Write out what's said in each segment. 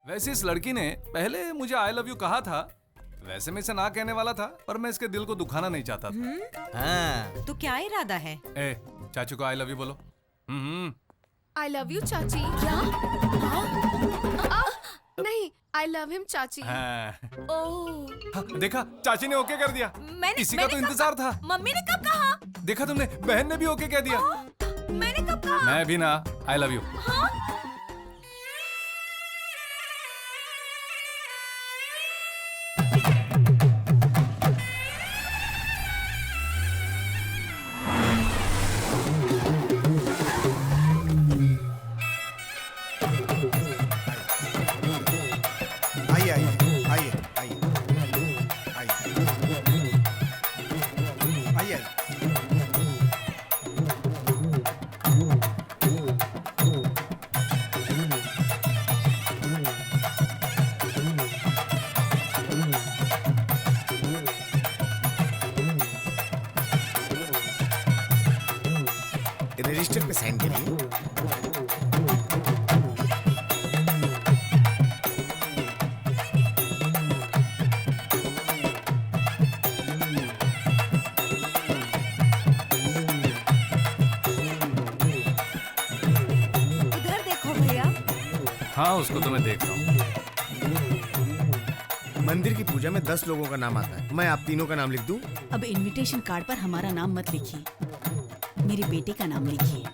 वैसे इस लड़की ने पहले मुझे आई लव यू कहा था। वैसे मैं इसे ना कहने वाला था, पर मैं इसके दिल को दुखाना नहीं चाहता था। हाँ। तो क्या इरादा है? ए, चाचू को आई लव यू बोलो। आई लव यू चाची। क्या? नहीं, आई लव हिम चाची। हाँ। ओह, देखा, चाची ने ओके कर दिया। इसी का तो इंतजार था। मम्मी ने कब कहा? देखा तुमने, बहन ने भी ओके कह दिया। मैंने कब कहा? मैं भी ना, आई लव यू। आइए आइए आइए आइए आइए आइए। रजिस्टर पे साइन करिए। उधर देखो भैया। हाँ, उसको तो मैं देख रहा हूँ। मंदिर की पूजा में 10 लोगों का नाम आता है। मैं आप तीनों का नाम लिख दूं? अब इनविटेशन कार्ड पर हमारा नाम मत लिखिए, मेरे बेटे का नाम लिखिए।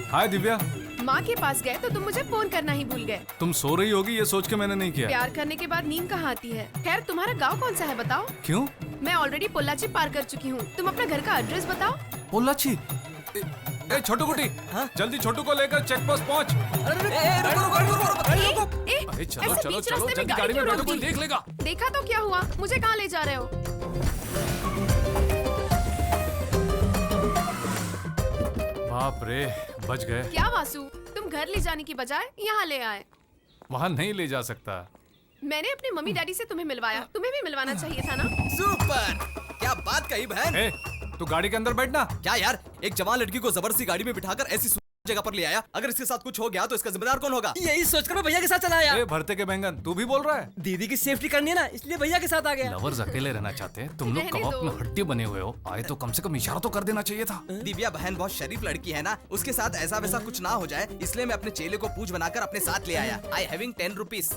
हाय दिव्या। माँ के पास गए तो तुम मुझे फोन करना ही भूल गए। तुम सो रही होगी ये सोच के मैंने नहीं किया। प्यार करने के बाद नींद कहाँ आती है? खैर, तुम्हारा गांव कौन सा है बताओ? क्यों? मैं ऑलरेडी पोल्लाची पार कर चुकी हूँ। तुम अपना घर का एड्रेस बताओ। पोल्लाची? ए छोटू कुटी, जल्दी छोटू को लेकर चेक पोस्ट पहुँच। ए, चलो ऐसे चलो बीच चलो, रास्ते में जल्दी गाड़ी गाड़ी में क्यों बैठो, रोक कोई दी? देख लेगा। देखा तो क्या हुआ? मुझे कहाँ ले जा रहे हो? बाप रे, बच गए। क्या वासु, तुम घर ले जाने की बजाय यहाँ ले आए। वहाँ नहीं ले जा सकता। मैंने अपने मम्मी डैडी से तुम्हें मिलवाया, तुम्हें भी मिलवाना चाहिए था ना? सुपर! क्या बात कही बहन। ए, तू गाड़ी के अंदर बैठना। क्या यार, एक जवान लड़की को जबरदस्ती गाड़ी में बिठाकर ऐसी जगह पर ले आया। अगर इसके साथ कुछ हो गया तो इसका जिम्मेदार कौन होगा? यही सोचकर मैं भैया के साथ चला आया। ए भरते के बैंगन, तू भी बोल रहा है? दीदी की सेफ्टी करनी है ना, इसलिए भैया के साथ आ गया। लवर्स अकेले रहना चाहते हैं, तुम लोग रहने कबाब दो। में हड्डी बने हुए हो। आए तो कम से कम इशारा तो कर देना चाहिए था। दिव्या बहन बहुत शरीफ लड़की है ना, उसके साथ ऐसा वैसा कुछ ना हो जाए, इसलिए मैं अपने चेले को पूछ बनाकर अपने साथ ले आया। I having 10 rupees.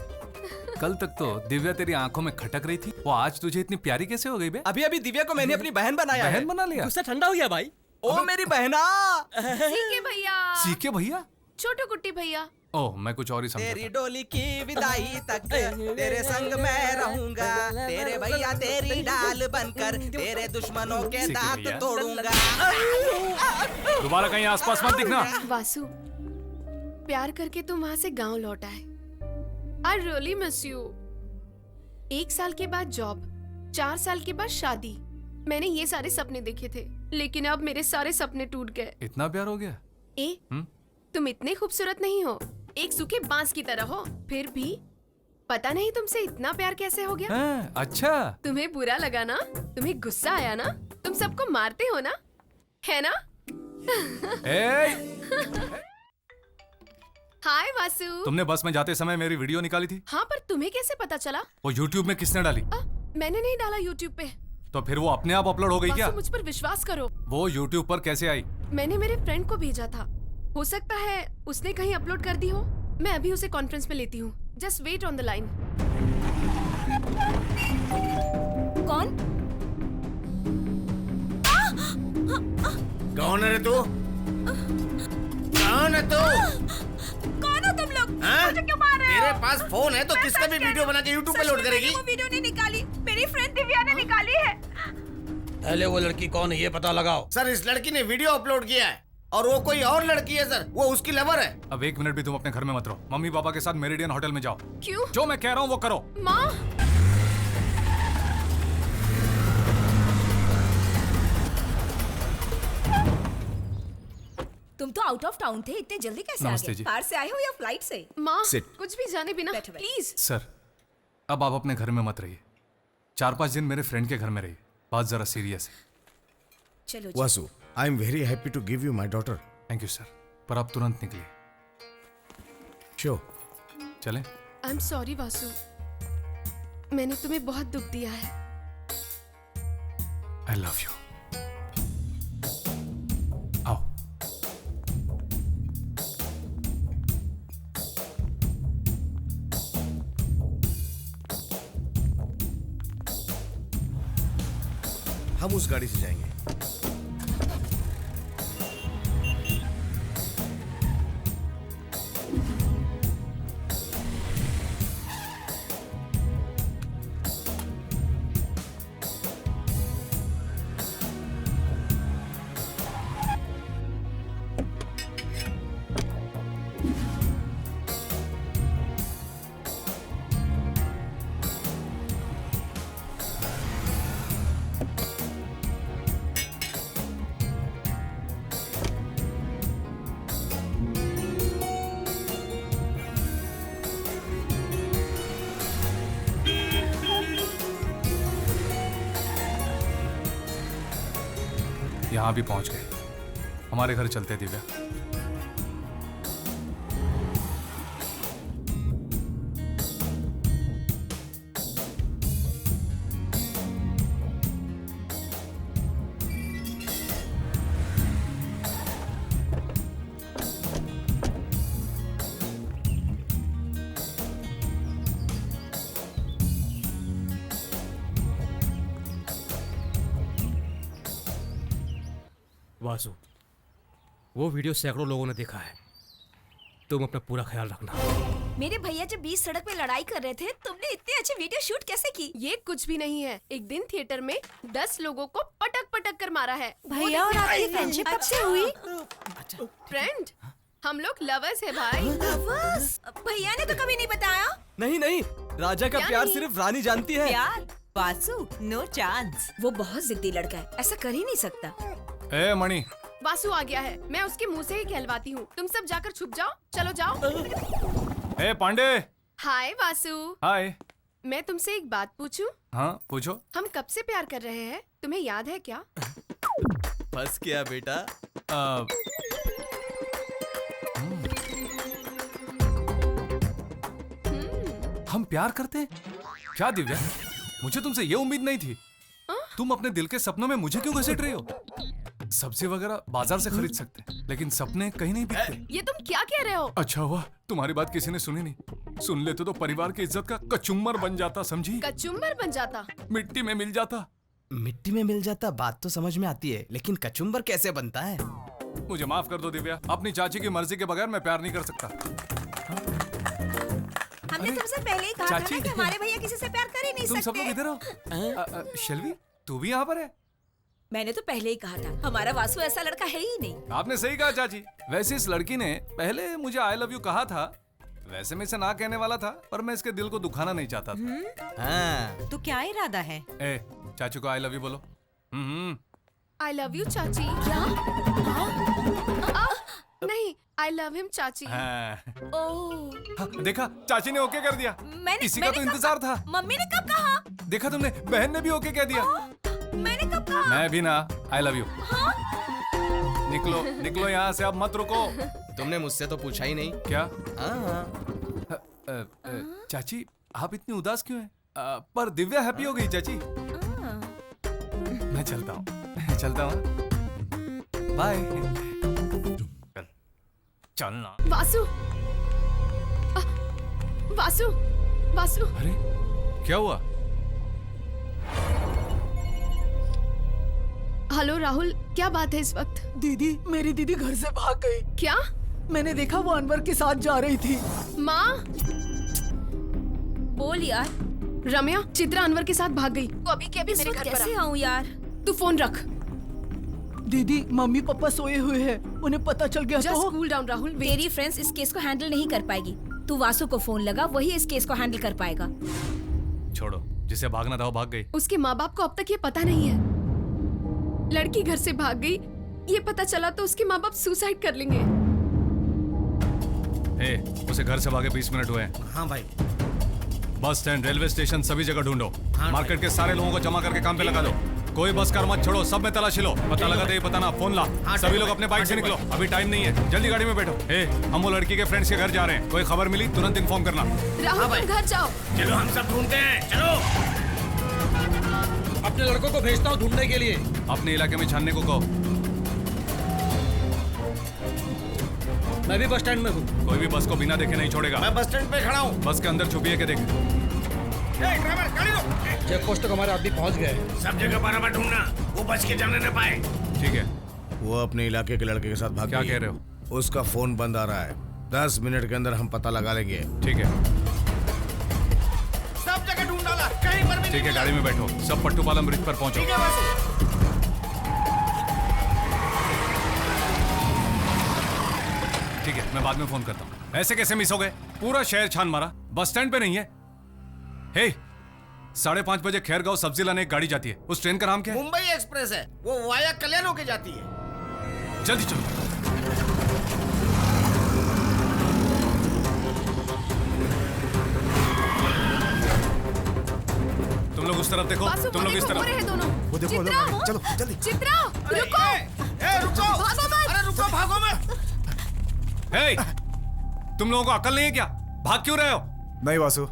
कल तक तो दिव्या तेरी आंखों में खटक रही थी, वो आज तुझे इतनी प्यारी कैसे हो गई बे? अभी अभी दिव्या को मैंने अपनी बहन बनाया है। बहन बना लिया? गुस्सा ठंडा हो गया भाई। ओ मेरी बहना। सीके भैया। सीके भैया? छोटू कुट्टी भैया। ओह, मैं कुछ और ही समझा तेरी था। डोली की विदाई तक तेरे संग मैं रहूंगा, तेरे भैया तेरी डाल बनकर तेरे दुश्मनों के सीखे दांत भैया। तोड़ूंगा। दोबारा कहीं आसपास मत दिखना। वासु, प्यार करके तुम वहाँ से गांव लौट आए। I really miss you. 1 साल के बाद जॉब, 4 साल के बाद शादी। मैंने ये सारे सपने देखे थे, लेकिन अब मेरे सारे सपने टूट गए। इतना प्यार हो गया? तुम इतने खूबसूरत नहीं हो, एक सूखे बांस की तरह हो। फिर भी पता नहीं तुमसे इतना प्यार कैसे हो गया। हाँ, अच्छा। तुम्हें बुरा लगा ना? तुम्हें गुस्सा आया ना? तुम सबको मारते हो ना, है ना? ए, हाय वासु। तुमने बस में जाते समय मेरी वीडियो निकाली थी? हाँ, पर तुम्हें कैसे पता चला? वो YouTube में किसने डाली? मैंने नहीं डाला YouTube पे। तो फिर वो अपने आप अपलोड हो गई क्या? वासु, मुझ पर विश्वास करो। वो YouTube पर कैसे आई? मैंने मेरे फ्रेंड को भेजा था, हो सकता है उसने कहीं अपलोड कर दी हो। मैं अभी उसे कॉन्फ्रेंस में लेती हूँ। Just wait on the line. कौन? कौन है रे तू? कौन है तू? कौन हो तुम लोग? हाँ? मुझे क्यों मार रहे हो? तेरे पास फोन है तो मैं किसका सच भी कह वीडियो रही बना के YouTube पे सच लोड में करेगी? मैंने वो वीडियो नहीं निकाली, मेरी फ्रेंड दिव्या ने निकाली है। पहले वो लड़की कौन है ये पता लगाओ। सर, इस लड़की ने वीडियो अपलोड किया है और वो कोई और लड़की है सर, वो उसकी लवर है। अब 1 मिनट भी तुम अपने घर में मत रहो। मम्मी पापा के साथ मेरिडियन होटल में जाओ। क्यों? जो मैं कह रहा हूँ वो करो। माँ, तुम तो आउट ऑफ टाउन थे, इतने जल्दी कैसे आ नमस्ते गए? जी। कार से आए हो या फ्लाइट से? माँ, Sit. कुछ भी जाने बिना बैठो, बैठो। प्लीज। सर, अब आप अपने घर में मत रहिए। 4-5 दिन मेरे फ्रेंड के घर में रहिए। बात जरा सीरियस है। चलो जी। Vasu, I am very happy to give you my daughter. Thank you sir, पर आप तुरंत निकलिए। श्योर। चलें? आई एम सॉरी वासु, मैंने तुम्हें बहुत दुख दिया है। I love you. आओ। हम उस गाड़ी से जाएंगे। यहाँ भी पहुंच गए। हमारे घर चलते दिव्या। वासु, वो वीडियो सैकड़ों लोगों ने देखा है। तुम अपना पूरा ख्याल रखना। मेरे भैया जब बीच सड़क पे लड़ाई कर रहे थे, तुमने इतने अच्छे वीडियो शूट कैसे की? ये कुछ भी नहीं है। एक दिन थिएटर में 10 लोगों को पटक पटक कर मारा है। भैया और आपकी फ्रेंडशिप कब से हुई? फ्रेंड, हम लोग लवर्स है भाई। बस भैया ने तो कभी नहीं बताया। नहीं नहीं, राजा का क्या प्यार नहीं? सिर्फ रानी जानती है। प्यार? Vasu, no chance. वो बहुत जिद्दी लड़का है, ऐसा कर ही नहीं सकता। ए मणि, वासु आ गया है। मैं उसके मुंह से ही कहलवाती हूँ। तुम सब जाकर छुप जाओ। चलो जाओ। ए पांडे। हाय वासु। हाय। मैं तुमसे एक बात पूछूं? हाँ पूछो। हम कब से प्यार कर रहे हैं, तुम्हें याद है क्या? बस क्या बेटा। अ, हम प्यार करते हैं क्या दिव्या? मुझे तुमसे ये उम्मीद नहीं थी। तुम अपने दिल के सपनों में मुझे क्यों घसीट रही हो? सब्जी वगैरह बाजार से खरीद सकते हैं, लेकिन सपने कहीं नहीं बिकते। ये तुम क्या कह रहे हो? अच्छा हुआ तुम्हारी बात किसी ने सुनी नहीं। सुन लेते तो परिवार की इज्जत का कचुम्बर बन जाता, समझी? कचुम्बर बन जाता। मिट्टी में मिल जाता। मिट्टी में मिल जाता बात तो समझ में आती है, लेकिन कचुम्बर कैसे बनता है? मुझे माफ कर दो दिव्या, अपनी चाची की मर्जी के बगैर मैं प्यार नहीं कर सकता। हमने अरे, तुमसे पहले ही कहा था चाची। ना कि हमारे भैया किसी से प्यार कर ही नहीं तुम सब लोग सकते। इधर हो। शेल्वी, तू भी यहाँ पर है? मैंने तो पहले ही कहा था, हमारा वासु ऐसा लड़का है ही नहीं। आपने सही कहा चाची। वैसे इस लड़की ने पहले मुझे आई लव यू कहा था। वैसे मैं इसे ना कहने वाला था, पर मैं इसके दिल को दुखाना नहीं चाहता था। हाँ। तो क्या इरादा है? ए, चाचू को आई लव यू बोलो। आई लव यू चाची। क्या? नहीं, आई लव हिम चाची। हाँ। ओह, हाँ, देखा चाची ने ओके कर दिया। इसी का तो इंतजार था। मम्मी ने कब कहा? देखा तुमने, बहन ने भी ओके कह दिया। मैंने कब कहा? मैं भी ना आई लव यू। निकलो निकलो यहाँ से, अब मत रुको। तुमने मुझसे तो पूछा ही नहीं। क्या? हाँ। चाची आप इतनी उदास क्यों हैं? पर दिव्या हैप्पी हो गई चाची। मैं चलता हूँ, चलता हूँ। बाय। चलना। वासु, वासु, वासु। अरे क्या हुआ? हेलो राहुल, क्या बात है इस वक्त? दीदी, मेरी दीदी घर से भाग गई। क्या? मैंने देखा वो अनवर के साथ जा रही थी। माँ, बोल यार, रम्या, चित्रा अनवर के साथ भाग गई। वो अभी के अभी इस मेरे वक्त घर पर कैसे आ। आऊं यार? तू फोन रख। दीदी, मम्मी पापा सोए हुए हैं, उन्हें पता चल गया जस्ट तो। Cool down Rahul. तेरी फ्रेंड्स इस केस को हैंडल नहीं कर पाएगी। तू वासु को फोन लगा, वही इस केस को हैंडल कर पाएगा। छोड़ो, जिसे भागना था वो भाग गई। उसके माँ बाप को अब तक ये पता नहीं है। लड़की घर से भाग गई, ये पता चला तो उसके माँ बाप सुसाइड कर लेंगे। उसे घर से भागे 20 मिनट हुए हैं। हाँ भाई। बस स्टैंड, रेलवे स्टेशन, सभी जगह ढूंढो। हाँ मार्केट के सारे लोगों को जमा करके काम पे लगा दो। कोई बस कार मत छोड़ो, सब में तलाशी लो। पता लगा तो ये बताना, फोन ला। सभी लोग अपने बाइक से निकलो, अभी टाइम नहीं है, जल्दी गाड़ी में बैठो। ए, हम वो लड़की के फ्रेंड्स के घर जा रहे हैं, कोई खबर मिली तुरंत इन्फॉर्म करना। राहुल तुम घर जाओ। चलो हम सब ढूंढते हैं, चलो। अपने लड़कों को भेजता हूँ ढूंढने के लिए। अपने इलाके में छानने को कहो। मैं भी बस स्टैंड में हूँ। कोई भी बस को बिना देखे नहीं छोड़ेगा। मैं बस स्टैंड पे खड़ा हूँ। बस के अंदर छुपिए के देख। ड्राइवर गाड़ी रोक। चेक पोस्ट तक हमारे आदमी पहुँच गए। सब जगह बराबर ढूंढना, वो बच के जाने न पाए। ठीक है। वो अपने इलाके के लड़के के साथ भाग क्या गई है। कह रहे हो? उसका फोन बंद आ रहा है, 10 मिनट के अंदर हम पता लगा लेंगे। ठीक है, सब जगह ढूंढ डाला, कहीं पर भी ठीक है, गाड़ी में बैठो, सब पट्टूपालम ब्रिज पर पहुंचो। ठीक है वासु। ठीक है, मैं बाद में फोन करता हूँ। ऐसे कैसे मिस हो गए? पूरा शहर छान मारा, बस स्टैंड पे नहीं है। हे, 5:30 बजे खैरगांव सब्जी लाने एक गाड़ी जाती है, उस ट्रेन का नाम क्या है? मुंबई एक्सप्रेस है, वो वाया कल्याण होके जाती है। जल्दी चलो। तुम लोग उस तरफ देखो, वासु, तुम लोग इस वो रहे तरफ। दोनों। वो देखो, वो चित्रा, देखो, चलो जल्दी। चित्रा, रुको। रुको, भागो मत। अरे रुको, भागो मत। हे, तुम लोगों को अकल नहीं है क्या? भाग क्यों रहे हो? नहीं वासु,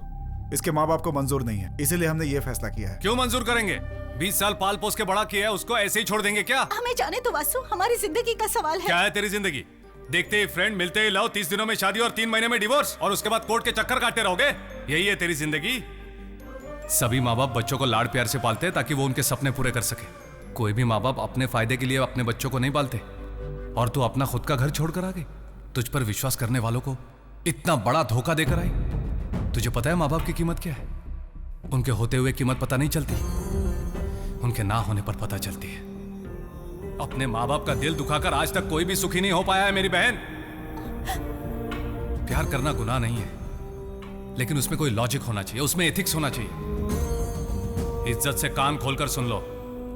इसके माँ बाप को मंजूर नहीं है, इसीलिए हमने ये फैसला किया है। क्यों मंजूर करेंगे? 20 साल पाल पोस के बड़ा किया है, उसको ऐसे ही छोड़ देंगे क्या? हमें जाने तो वासु, हमारी जिंदगी का सवाल है। क्या है तेरी जिंदगी? देखते ही फ्रेंड, मिलते ही लव, 30 दिनों में शादी और 3 महीने में डिवोर्स, और उसके बाद कोर्ट के चक्कर काटते रहोगे? यही है तेरी जिंदगी? सभी माँ बाप बच्चों को लाड़ प्यार से पालते हैं ताकि वो उनके सपने पूरे कर सके। कोई भी माँ बाप अपने फायदे के लिए अपने बच्चों को नहीं पालते। और तू अपना खुद का घर छोड़कर आ गई। तुझ पर विश्वास करने वालों को इतना बड़ा धोखा देकर आई। तुझे पता है माँ बाप की कीमत क्या है? उनके होते हुए कीमत पता नहीं चलती, उनके ना होने पर पता चलती है। अपने माँ बाप का दिल दुखाकर आज तक कोई भी सुखी नहीं हो पाया है मेरी बहन। प्यार करना गुनाह नहीं है, लेकिन उसमें कोई लॉजिक होना चाहिए, उसमें एथिक्स होना चाहिए। इज्जत से कान खोलकर सुन लो,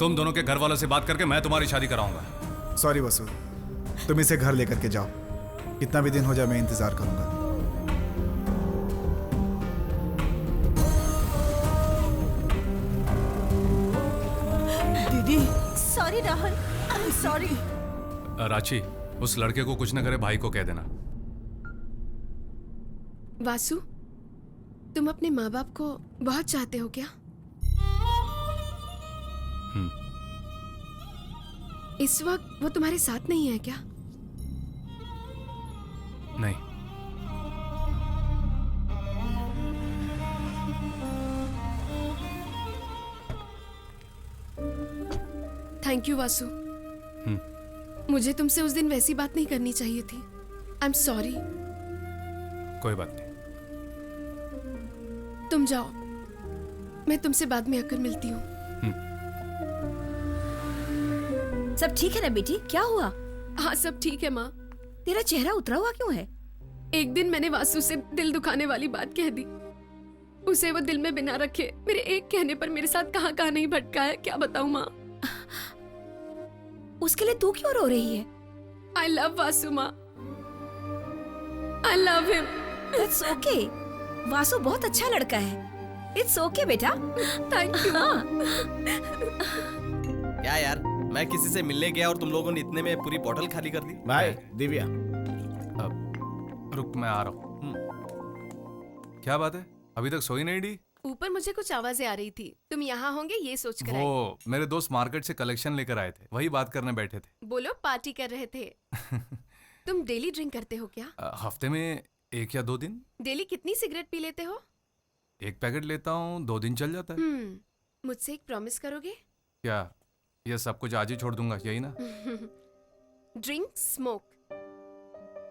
तुम दोनों के घर वालों से बात करके मैं तुम्हारी शादी कराऊंगा। सॉरी वासु, तुम इसे घर लेकर के जाओ, कितना भी दिन हो जाए मैं इंतजार करूंगा। दीदी, sorry Rahul, I am sorry. Ranchi, उस लड़के को कुछ न करे भाई को कह देना। वासु, तुम अपने माँ बाप को बहुत चाहते हो क्या? इस वक्त वो तुम्हारे साथ नहीं है क्या? नहीं। Thank you Vasu. मुझे तुमसे उस दिन वैसी बात नहीं करनी चाहिए थी। I am sorry. कोई बात नहीं। तुम जाओ, मैं तुमसे बाद में आकर मिलती हूँ। सब ठीक है ना बेटी? क्या हुआ? हाँ, सब ठीक है माँ। तेरा चेहरा उतरा हुआ क्यों है? एक दिन मैंने वासु से दिल दुखाने वाली बात कह दी। उसे वो दिल में बिना रखे मेरे एक कहने पर मेरे साथ कहाँ कहाँ नहीं भटका है, क्या बताऊँ माँ। उसके लिए तू क्यों रो रही है? आई लव वासु माँ, I love him. It's okay, Vasu बहुत अच्छा लड़का है। इट्स ओके बेटा। Thank you. क्या यार, मैं किसी से मिलने गया और तुम लोगों ने इतने में पूरी बोतल खाली कर दी। भाई दिव्या, रुक, मैं आ रहा हूँ। क्या बात है, अभी तक सोई नहीं डी? ऊपर मुझे कुछ आवाजें आ रही थी, तुम यहाँ होंगे ये सोचकर आई। वो मेरे दोस्त मार्केट से कलेक्शन लेकर आए थे, वही बात करने बैठे थे। बोलो, पार्टी कर रहे थे। तुम डेली ड्रिंक करते हो क्या? हफ्ते में 1 या 2 दिन। डेली कितनी सिगरेट पी लेते हो? 1 पैकेट लेता हूँ, 2 दिन चल जाता है। मुझसे एक प्रॉमिस करोगे? क्या? ये सब कुछ आज ही छोड़ दूंगा, यही ना? ड्रिंक, स्मोक,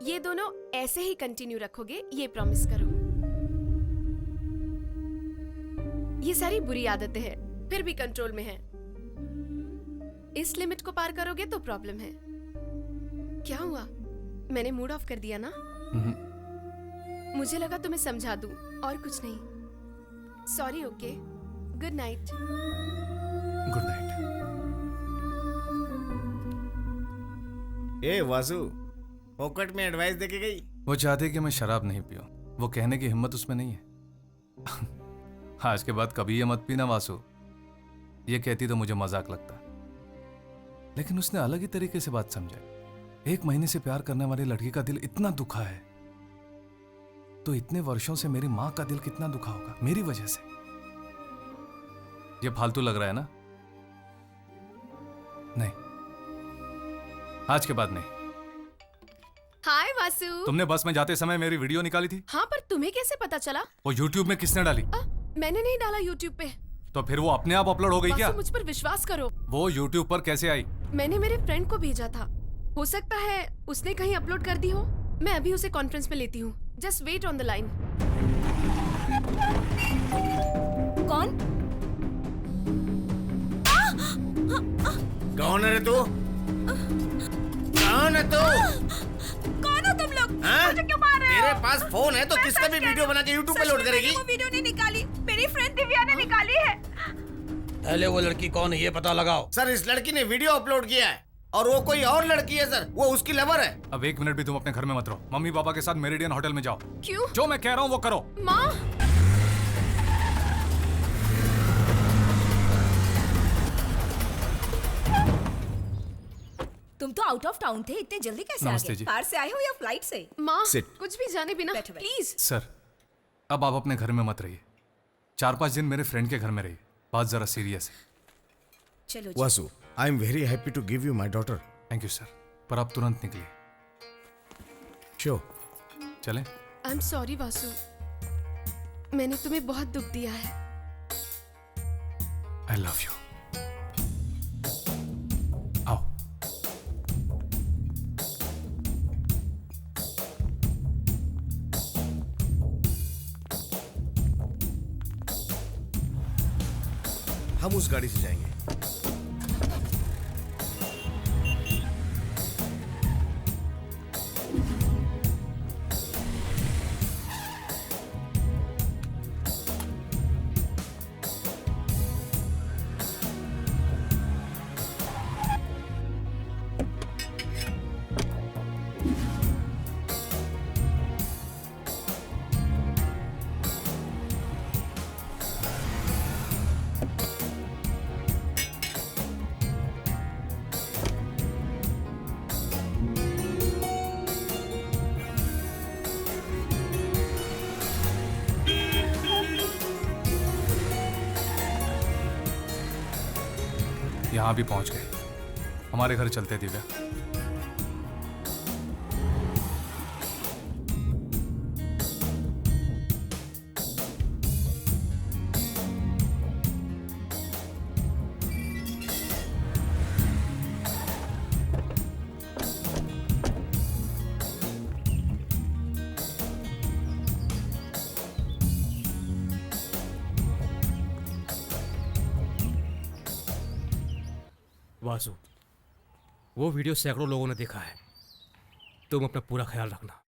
ये दोनों ऐसे ही कंटिन्यू रखोगे, ये प्रॉमिस करो। ये सारी बुरी आदतें हैं, फिर भी कंट्रोल में है। इस लिमिट को पार करोगे तो प्रॉब्लम है। क्या हुआ? मैंने मूड ऑफ कर दिया ना? मुझे लगा तुम्हें समझा दूं, और कुछ नहीं। Sorry. Okay, good night. Good night. ए वासु, पॉकेट में एडवाइस देके गई। वो चाहते कि मैं शराब नहीं पीऊं, वो कहने की हिम्मत उसमें नहीं है। आज के बाद कभी ये मत पीना वासु, ये कहती तो मुझे मजाक लगता, लेकिन उसने अलग ही तरीके से बात समझाई। 1 महीने से प्यार करने वाली लड़की का दिल इतना दुखा है, तो इतने वर्षों से मेरी मां का दिल कितना दुखा होगा मेरी वजह से। ये फालतू लग रहा है ना? नहीं, आज के बाद नहीं। हाय वासु। तुमने बस में जाते समय मेरी वीडियो निकाली थी। हाँ, पर तुम्हें कैसे पता चला? वो YouTube में किसने डाली? मैंने नहीं डाला YouTube पे। तो फिर वो अपने आप अपलोड हो गई क्या? वासु, मुझ पर विश्वास करो। वो YouTube पर कैसे आई? मैंने मेरे फ्रेंड को भेजा था, हो सकता है उसने कहीं अपलोड कर दी हो। मैं अभी उसे कॉन्फ्रेंस में लेती हूँ, just wait on the line. कौन? कौन है रे तू? कौन है तू? कौन हो तुम लोग? मुझे क्यों मार रहे हो? तेरे पास फोन है तो किसका भी वीडियो बना के YouTube पे लोड करेगी? वो वीडियो नहीं निकाली, मेरी फ्रेंड दिव्या ने निकाली है। पहले वो लड़की कौन है ये पता लगाओ। सर, इस लड़की ने वीडियो अपलोड किया है और वो कोई और लड़की है सर, वो उसकी लवर है। अब 1 मिनट भी तुम अपने घर में मत रहो, मम्मी पापा के साथ मेरिडियन होटल में जाओ। क्यों? जो मैं कह रहा हूँ वो करो। माँ, तुम तो आउट ऑफ टाउन थे, इतने जल्दी कैसे आ नमस्ते गए? जी। कार से आए हो या फ्लाइट से? माँ, Sit. कुछ भी जाने बिना बैठो, बैठो। प्लीज। सर, अब आप अपने घर में मत रहिए, 4-5 दिन मेरे फ्रेंड के घर में रहिए, बात जरा सीरियस है। चलो जी। Vasu, I am very happy to give you my daughter. Thank you sir, पर आप तुरंत निकलिए। श्योर। चलें? आई एम सॉरी वासु, मैंने तुम्हें बहुत दुख दिया है। I love you. आओ। हम उस गाड़ी से जाएंगे। यहाँ भी पहुंच गए, हमारे घर चलते दिव्या। वासु, वो वीडियो सैकड़ों लोगों ने देखा है। तुम अपना पूरा ख्याल रखना।